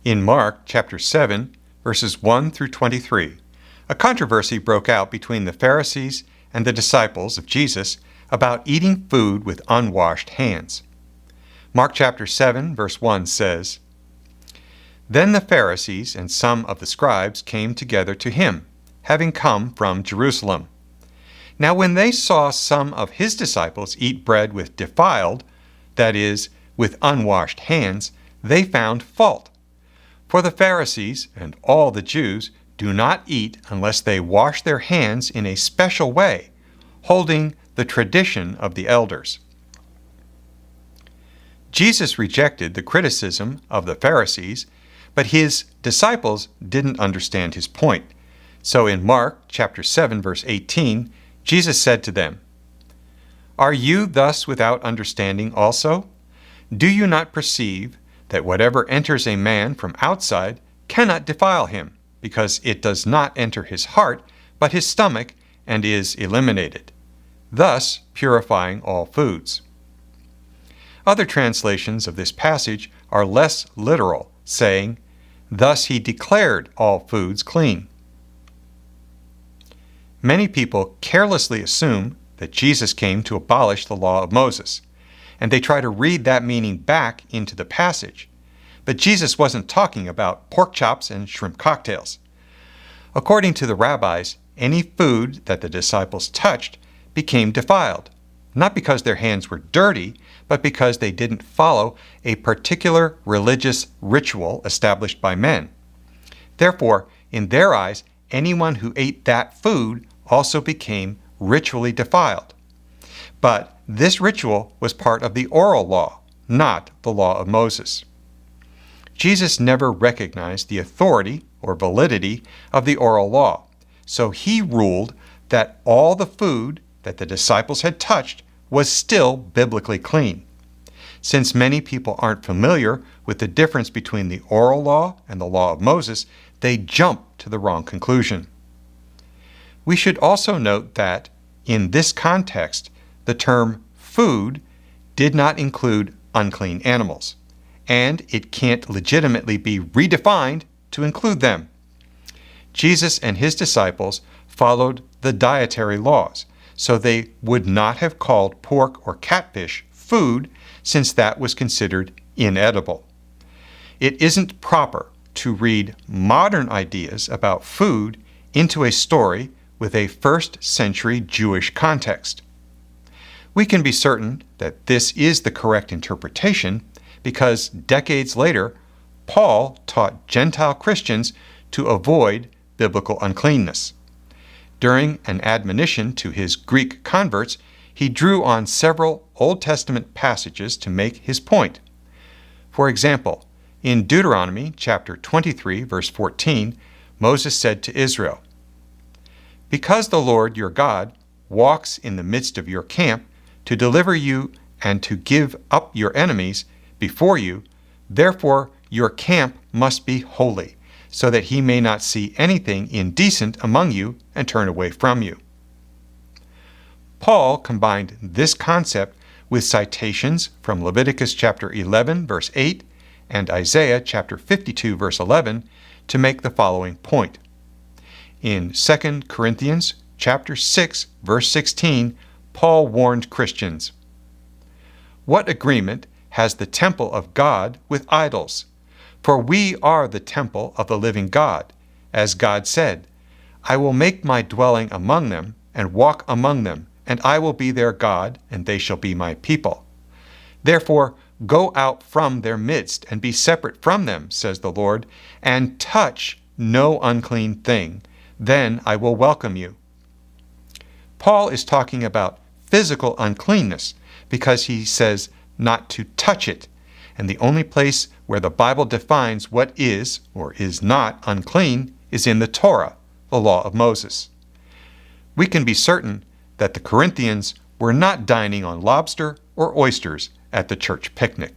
In Mark chapter 7, verses 1 through 23, a controversy broke out between the Pharisees and the disciples of Jesus about eating food with unwashed hands. Mark chapter 7, verse 1 says, "Then the Pharisees and some of the scribes came together to him, having come from Jerusalem. Now when they saw some of his disciples eat bread with defiled, that is, with unwashed hands, they found fault. For the Pharisees and all the Jews do not eat unless they wash their hands in a special way, holding the tradition of the elders." Jesus rejected the criticism of the Pharisees, but his disciples didn't understand his point. So in Mark chapter 7, verse 18, Jesus said to them, "Are you thus without understanding also? Do you not perceive that whatever enters a man from outside cannot defile him, because it does not enter his heart, but his stomach, and is eliminated, thus purifying all foods?" Other translations of this passage are less literal, saying, "Thus he declared all foods clean." Many people carelessly assume that Jesus came to abolish the law of Moses, and they try to read that meaning back into the passage. But Jesus wasn't talking about pork chops and shrimp cocktails. According to the rabbis, any food that the disciples touched became defiled, not because their hands were dirty, but because they didn't follow a particular religious ritual established by men. Therefore, in their eyes, anyone who ate that food also became ritually defiled. But this ritual was part of the oral law, not the law of Moses. Jesus never recognized the authority or validity of the oral law, so he ruled that all the food that the disciples had touched was still biblically clean. Since many people aren't familiar with the difference between the oral law and the law of Moses, they jump to the wrong conclusion. We should also note that, in this context, the term food did not include unclean animals, and it can't legitimately be redefined to include them. Jesus and his disciples followed the dietary laws, so they would not have called pork or catfish food, since that was considered inedible. It isn't proper to read modern ideas about food into a story with a first-century Jewish context. We can be certain that this is the correct interpretation because decades later, Paul taught Gentile Christians to avoid biblical uncleanness. During an admonition to his Greek converts, he drew on several Old Testament passages to make his point. For example, in Deuteronomy chapter 23, verse 14, Moses said to Israel, "Because the Lord your God walks in the midst of your camp to deliver you and to give up your enemies before you, therefore your camp must be holy, so that he may not see anything indecent among you and turn away from you." Paul combined this concept with citations from Leviticus chapter 11, verse 8, and Isaiah chapter 52, verse 11, to make the following point. In 2 Corinthians chapter 6, verse 16, Paul warned Christians, "What agreement has the temple of God with idols? For we are the temple of the living God. As God said, 'I will make my dwelling among them and walk among them, and I will be their God, and they shall be my people.' Therefore, go out from their midst and be separate from them, says the Lord, and touch no unclean thing. Then I will welcome you." Paul is talking about physical uncleanness because he says not to touch it, and the only place where the Bible defines what is or is not unclean is in the Torah, the law of Moses. We can be certain that the Corinthians were not dining on lobster or oysters at the church picnic.